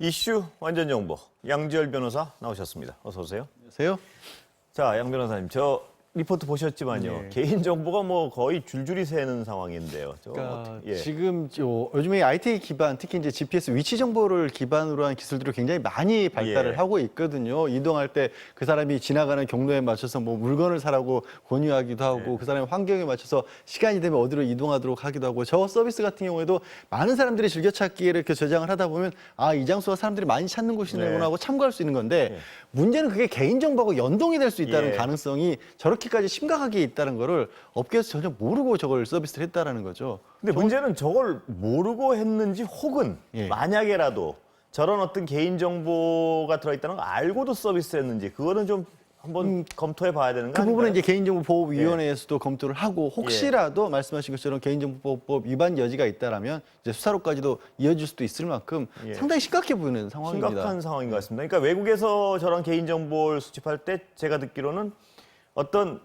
이슈 완전 정보 양지열 변호사 나오셨습니다. 어서 오세요. 안녕하세요. 자, 양 변호사님, 저 리포트 보셨지만요. 네. 개인 정보가 뭐 거의 줄줄이 새는 상황인데요. 그러니까 예. 지금 요즘에 IT 기반, 특히 이제 GPS 위치 정보를 기반으로 한 기술들이 굉장히 많이 발달을 예. 하고 있거든요. 이동할 때 그 사람이 지나가는 경로에 맞춰서 뭐 물건을 사라고 권유하기도 하고, 그 사람의 환경에 맞춰서 시간이 되면 어디로 이동하도록 하기도 하고, 저 서비스 같은 경우에도 많은 사람들이 즐겨찾기에 이렇게 저장을 하다 보면 이 장소가 사람들이 많이 찾는 곳이구나 하고 참고할 수 있는 건데, 문제는 그게 개인정보하고 연동이 될 수 있다는 예. 가능성이 저렇게까지 심각하게 있다는 거를 업계에서 전혀 모르고 저걸 서비스를 했다라는 거죠. 근데 문제는 저걸 모르고 했는지 혹은 예. 만약에라도 저런 어떤 개인 정보가 들어있다는 걸 알고도 서비스를 했는지 그거는 좀 한번 검토해 봐야 되는 거 그 아닌가요? 부분은 이제 개인정보보호위원회에서도 검토를 하고, 혹시라도 말씀하신 것처럼 개인정보법 위반 여지가 있다라면 이제 수사로까지도 이어질 수도 있을 만큼 예. 상당히 심각해 보이는 상황입니다. 심각한 상황인 것 같습니다. 그러니까 외국에서 저런 개인 정보를 수집할 때 제가 듣기로는 어떤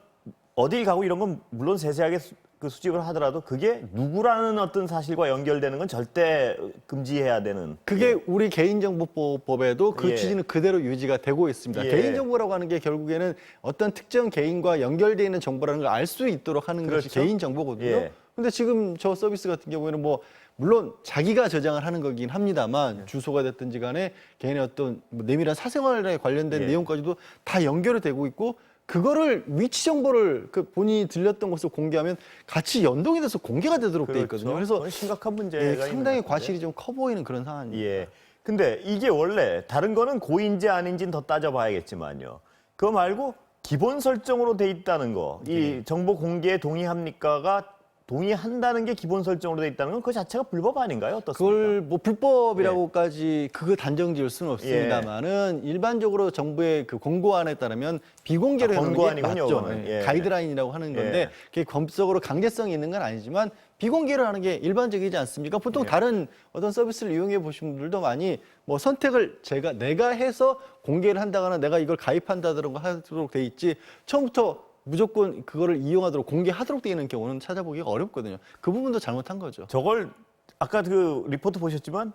어딜 가고 이런 건 물론 세세하게 그 수집을 하더라도 그게 누구라는 어떤 사실과 연결되는 건 절대 금지해야 되는. 그게 우리 개인정보법에도 그 예. 취지는 그대로 유지가 되고 있습니다. 예. 개인정보라고 하는 게 결국에는 어떤 특정 개인과 연결되어 있는 정보라는 걸 알 수 있도록 하는 것이 그렇죠. 개인정보거든요. 예. 근데 지금 저 서비스 같은 경우에는 뭐 물론 자기가 저장을 하는 거긴 합니다만, 주소가 됐든지 간에 개인의 어떤 뭐 내밀한 사생활에 관련된 예. 내용까지도 다 연결이 되고 있고, 그거를 위치 정보를 그 본인이 들렸던 곳을 공개하면 같이 연동이 돼서 공개가 되도록 돼 있거든요. 그래서 그건 심각한 문제가 예, 있는 상당히 것 같은데. 과실이 좀 커 보이는 그런 상황입니다. 예. 근데 이게 원래 다른 거는 고의인지 아닌지는 더 따져봐야겠지만요. 그거 말고 기본 설정으로 돼 있다는 거, 이 정보 공개에 동의합니까가 동의한다는 게 기본 설정으로 돼 있다는 건 그 자체가 불법 아닌가요? 어떻습니까? 그걸 뭐 불법이라고까지 그거 단정 지을 수는 없습니다만은, 일반적으로 정부의 그 공고안에 따르면 비공개로 해놓는 게 권고안이군요, 맞죠. 그거는. 예. 예. 가이드라인이라고 하는 건데, 예. 그게 법적으로 강제성이 있는 건 아니지만 비공개로 하는 게 일반적이지 않습니까? 보통 다른 어떤 서비스를 이용해 보신 분들도 많이 뭐 선택을 내가 해서 공개를 한다거나 내가 이걸 가입한다든가 하도록 돼 있지, 처음부터 무조건 그거를 이용하도록 공개하도록 되어 있는 경우는 찾아보기가 어렵거든요. 그 부분도 잘못한 거죠. 저걸 아까 그 리포트 보셨지만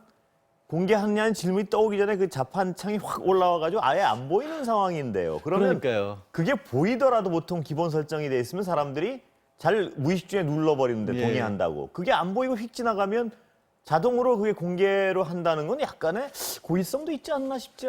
공개하느냐는 질문이 떠오기 전에 그 자판창이 확 올라와가지고 아예 안 보이는 상황인데요. 그러면 그러니까요. 그게 보이더라도 보통 기본 설정이 돼 있으면 사람들이 잘 무의식 중에 눌러버리는데 예. 동의한다고. 그게 안 보이고 휙 지나가면 자동으로 그게 공개로 한다는 건 약간의 고의성도 있지 않나 싶지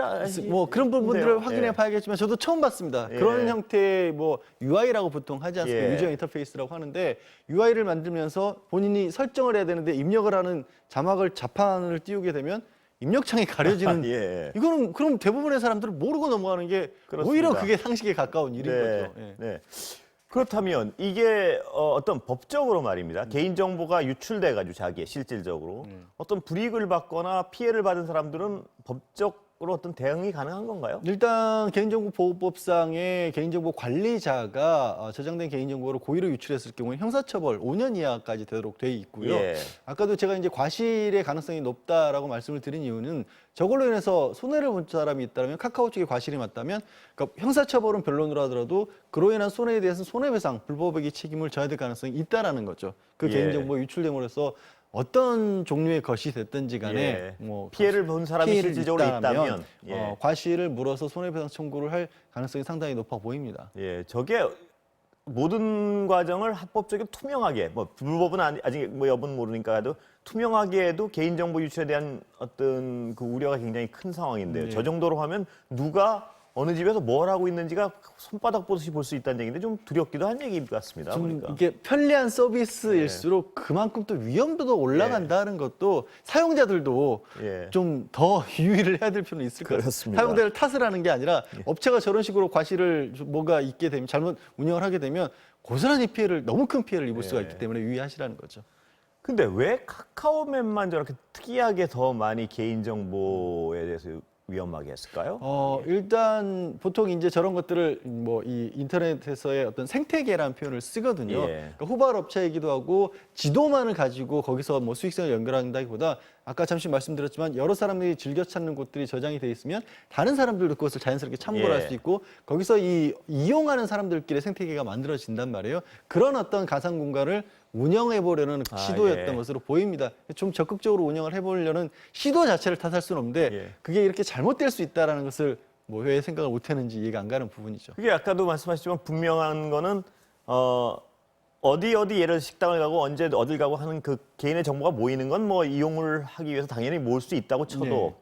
뭐 그런 부분들을 예. 확인해 봐야겠지만 저도 처음 봤습니다. 예. 그런 형태의 뭐 UI라고 보통 하지 않습니까? 예. 유저 인터페이스라고 하는데, UI를 만들면서 본인이 설정을 해야 되는데 입력을 하는 자판을 띄우게 되면 입력창이 가려지는 예. 이거는 그럼 대부분의 사람들은 모르고 넘어가는 게 그렇습니다. 오히려 그게 상식에 가까운 일인 네, 거죠. 예. 네. 그렇다면 이게 어떤 법적으로 말입니다. 개인정보가 유출돼가지고 자기의 실질적으로 어떤 불이익을 받거나 피해를 받은 사람들은 법적으로 어떤 대응이 가능한 건가요? 일단 개인정보보호법상의 개인정보 관리자가 저장된 개인정보를 고의로 유출했을 경우에 형사처벌 5년 이하까지 되도록 돼 있고요. 예. 아까도 제가 이제 과실의 가능성이 높다라고 말씀을 드린 이유는, 저걸로 인해서 손해를 본 사람이 있다면, 카카오 쪽에 과실이 맞다면, 그러니까 형사처벌은 변론으로 하더라도 그로 인한 손해에 대해서는 손해배상, 불법액의 책임을 져야 될 가능성이 있다라는 거죠. 그 예. 개인정보 유출됨으로써 어떤 종류의 것이 됐든지 간에 예. 뭐 피해를 본 사람이 피해를 실질적으로 있다면 과실을 물어서 손해배상 청구를 할 가능성이 상당히 높아 보입니다. 예, 저게 모든 과정을 합법적이고 투명하게, 뭐 불법은 아직 뭐 여부는 모르니까 해도 투명하게 해도 개인정보 유출에 대한 어떤 그 우려가 굉장히 큰 상황인데요. 네. 저 정도로 하면 누가 어느 집에서 뭘 하고 있는지가 손바닥 보듯이 볼 수 있다는 얘기인데 좀 두렵기도 한 얘기 같습니다. 좀 보니까. 이게 편리한 서비스일수록 그만큼 또 위험도도 올라간다는 것도 사용자들도 예. 좀 더 유의를 해야 될 필요는 있을 것 같아요. 그렇습니다. 사용자를 탓을 하는 게 아니라 업체가 저런 식으로 과실을 뭐가 있게 되면, 잘못 운영을 하게 되면 고스란히 너무 큰 피해를 입을 수가 있기 때문에 유의하시라는 거죠. 근데 왜 카카오맵만 저렇게 특이하게 더 많이 개인정보에 대해서 위험하게 했을까요? 일단 보통 이제 저런 것들을 뭐 이 인터넷에서의 어떤 생태계라는 표현을 쓰거든요. 예. 그러니까 후발 업체이기도 하고 지도만을 가지고 거기서 뭐 수익성을 연결한다기보다 아까 잠시 말씀드렸지만 여러 사람들이 즐겨 찾는 곳들이 저장이 돼 있으면 다른 사람들도 그것을 자연스럽게 참고를 할 수 있고 거기서 이용하는 사람들끼리 생태계가 만들어진단 말이에요. 그런 어떤 가상 공간을 운영해 보려는 시도였던 것으로 보입니다. 좀 적극적으로 운영을 해보려는 시도 자체를 탓할 수는 없는데 그게 이렇게 잘못될 수 있다는 것을 뭐 왜 생각을 못했는지 이해가 안 가는 부분이죠. 그게 아까도 말씀하셨지만 분명한 거는 어디 예를 식당을 가고 언제 어딜 가고 하는 그 개인의 정보가 모이는 건 뭐 이용을 하기 위해서 당연히 모을 수 있다고 쳐도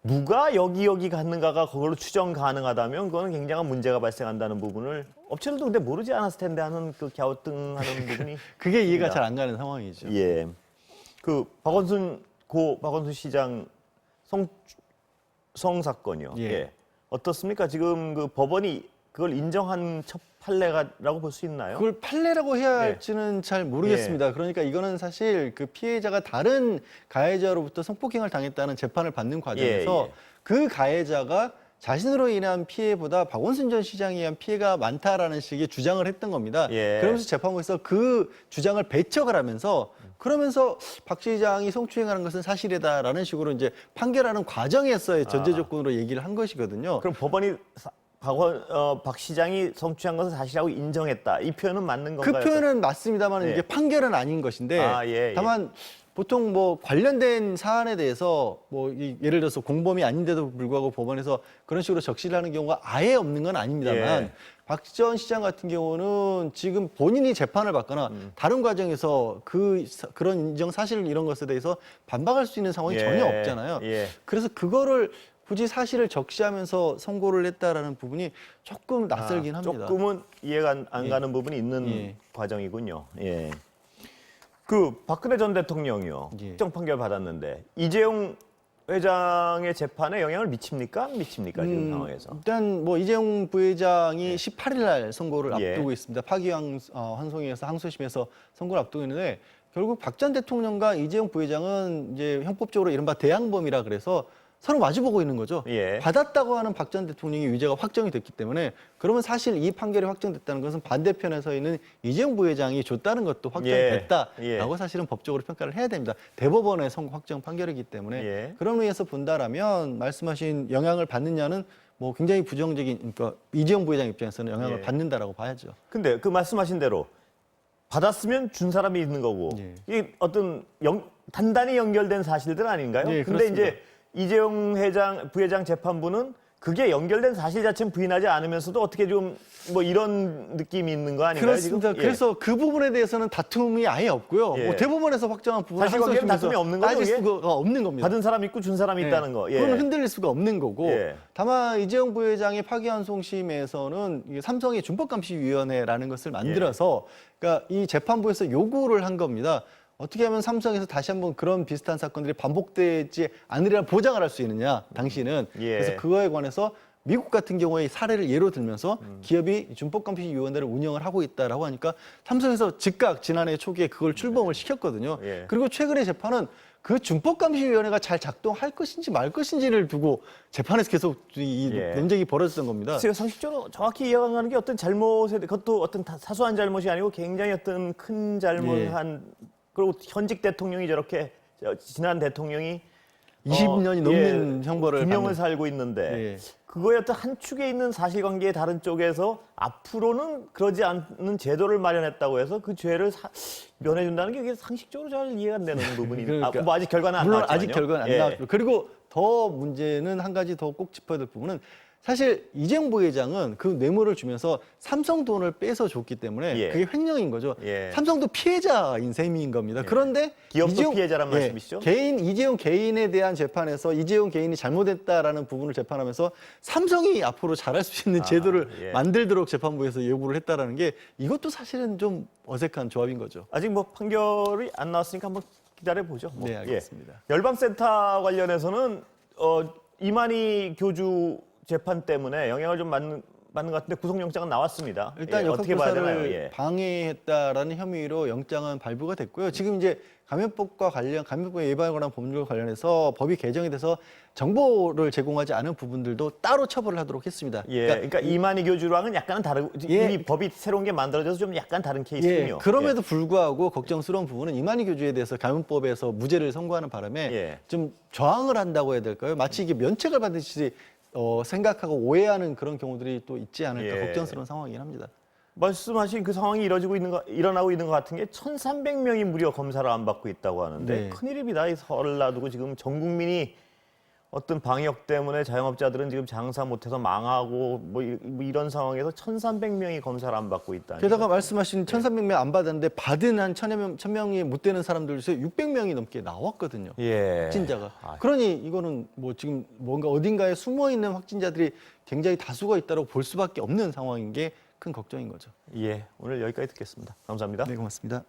누가 여기 갔는가가 그걸로 추정 가능하다면 그거는 굉장한 문제가 발생한다는 부분을 업체들도 근데 모르지 않았을 텐데 하는 그 갸우뚱하는 부분이 그게 이해가 잘 안 가는 상황이죠. 예. 그 박원순 시장 성 사건이요. 예. 어떻습니까? 지금 그 법원이 그걸 인정한 첫 판례라고 볼 수 있나요? 그걸 판례라고 해야 할지는 잘 모르겠습니다. 그러니까 이거는 사실 그 피해자가 다른 가해자로부터 성폭행을 당했다는 재판을 받는 과정에서 그 가해자가 자신으로 인한 피해보다 박원순 전 시장에 의한 피해가 많다라는 식의 주장을 했던 겁니다. 그러면서 재판부에서 그 주장을 배척을 하면서 그러면서 박 시장이 성추행하는 것은 사실이다라는 식으로 이제 판결하는 과정에서의 전제 조건으로 얘기를 한 것이거든요. 그럼 법원이 박 시장이 성추행한 것은 사실이라고 인정했다. 이 표현은 맞는 건가요? 그 표현은 맞습니다만 이게 판결은 아닌 것인데 다만 보통 뭐 관련된 사안에 대해서 뭐 예를 들어서 공범이 아닌데도 불구하고 법원에서 그런 식으로 적시를 하는 경우가 아예 없는 건 아닙니다만 박 전 시장 같은 경우는 지금 본인이 재판을 받거나 다른 과정에서 그런 인정 사실 이런 것에 대해서 반박할 수 있는 상황이 전혀 없잖아요. 그래서 그거를 굳이 사실을 적시하면서 선고를 했다라는 부분이 조금 낯설긴 합니다. 조금은 이해가 안 가는 부분이 있는 과정이군요. 그 박근혜 전 대통령이요. 특정 판결 받았는데 이재용 회장의 재판에 영향을 미칩니까? 안 미칩니까? 지금 상황에서. 일단 뭐 이재용 부회장이 18일 날 선고를 앞두고 있습니다. 파기환송에서 항소심에서 선고를 앞두고 있는데 결국 박 전 대통령과 이재용 부회장은 이제 형법적으로 이른바 대항범이라 그래서 서로 마주보고 있는 거죠. 받았다고 하는 박 전 대통령의 유죄가 확정이 됐기 때문에 그러면 사실 이 판결이 확정됐다는 것은 반대편에 서 있는 이재용 부회장이 줬다는 것도 확정됐다라고 사실은 법적으로 평가를 해야 됩니다. 대법원의 선고 확정 판결이기 때문에 그런 의미에서 본다라면 말씀하신 영향을 받느냐는 뭐 굉장히 부정적인 그러니까 이재용 부회장 입장에서는 영향을 받는다라고 봐야죠. 근데 그 말씀하신 대로 받았으면 준 사람이 있는 거고 이게 어떤 단단히 연결된 사실들 아닌가요? 근데 그렇습니다. 이제 이재용 부회장 재판부는 그게 연결된 사실 자체는 부인하지 않으면서도 어떻게 좀 뭐 이런 느낌이 있는 거 아닌가요? 그렇습니다. 지금? 그래서 그 부분에 대해서는 다툼이 아예 없고요. 뭐 대법원에서 확정한 부분은 사실관계는 다툼이 없는 거죠? 따질 수가 없는 겁니다. 받은 사람 있고 준 사람이 있다는 거. 그건 흔들릴 수가 없는 거고 다만 이재용 부회장의 파기환송심에서는 이게 삼성의 준법감시위원회라는 것을 만들어서 그러니까 이 재판부에서 요구를 한 겁니다. 어떻게 하면 삼성에서 다시 한번 그런 비슷한 사건들이 반복되지 않으리라 보장을 할 수 있느냐, 당신은. 그래서 그거에 관해서 미국 같은 경우에 사례를 예로 들면서 기업이 준법감시위원회를 운영을 하고 있다라고 하니까 삼성에서 즉각 지난해 초기에 그걸 출범을 시켰거든요. 그리고 최근에 재판은 그 준법감시위원회가 잘 작동할 것인지 말 것인지를 두고 재판에서 계속 이 논쟁이 벌어졌던 겁니다. 제가 상식적으로 정확히 이해가 가는 게 어떤 잘못에 그것도 어떤 사소한 잘못이 아니고 굉장히 어떤 큰 잘못한 그리고 현직 대통령이 저렇게 지난 대통령이 20년이 넘는 형벌을 9년을 살고 있는데 그거에 어떤 한 축에 있는 사실관계의 다른 쪽에서 앞으로는 그러지 않는 제도를 마련했다고 해서 그 죄를 면해준다는 게 이게 상식적으로 잘 이해가 안 되는 부분이 그러니까 뭐 아직 결과는 안 물론 나왔지만요. 아직 결과는 안 나왔고 그리고 더 문제는 한 가지 더 꼭 짚어야 될 부분은 사실 이재용 부회장은 그 뇌물을 주면서 삼성 돈을 빼서 줬기 때문에 그게 횡령인 거죠. 삼성도 피해자인 셈인 겁니다. 그런데 기업도 피해자란 말씀이시죠? 이재용 개인에 대한 재판에서 이재용 개인이 잘못했다라는 부분을 재판하면서 삼성이 앞으로 잘할 수 있는 제도를 만들도록 재판부에서 요구를 했다라는 게 이것도 사실은 좀 어색한 조합인 거죠. 아직 뭐 판결이 안 나왔으니까 한번 기다려 보죠. 네, 알겠습니다. 열방센터 관련해서는 이만희 교주 재판 때문에 영향을 좀 받는 것 같은데 구속영장은 나왔습니다. 일단 예, 어떻게 봐야 되나요? 역학조사를 예. 방해했다라는 혐의로 영장은 발부가 됐고요. 지금 이제 감염법 예방에 관한 법률과 관련해서 법이 개정이 돼서 정보를 제공하지 않은 부분들도 따로 처벌을 하도록 했습니다. 예, 그러니까 이만희 교주랑은 약간은 다르고 예. 이미 법이 새로운 게 만들어져서 좀 약간 다른 예, 케이스군요. 그럼에도 불구하고 걱정스러운 부분은 이만희 교주에 대해서 감염법에서 무죄를 선고하는 바람에 예. 좀 저항을 한다고 해야 될까요? 마치 이게 면책을 받듯이 생각하고 오해하는 그런 경우들이 또 있지 않을까 예. 걱정스러운 상황이긴 합니다. 말씀하신 그 상황이 일어나고 있는 것 같은 게 1,300명이 무려 검사를 안 받고 있다고 하는데 네. 큰일입니다. 이 설을 놔두고 지금 전 국민이 어떤 방역 때문에 자영업자들은 지금 장사 못해서 망하고 뭐 이런 상황에서 1,300명이 검사를 안 받고 있다. 게다가 말씀하신 1,300명 안 받았는데 받은 한 1,000명이 못 되는 사람들 중에 600명이 넘게 나왔거든요. 예. 확진자가. 그러니 이거는 뭐 지금 뭔가 어딘가에 숨어 있는 확진자들이 굉장히 다수가 있다고 볼 수밖에 없는 상황인 게 큰 걱정인 거죠. 예. 오늘 여기까지 듣겠습니다. 감사합니다. 네, 고맙습니다.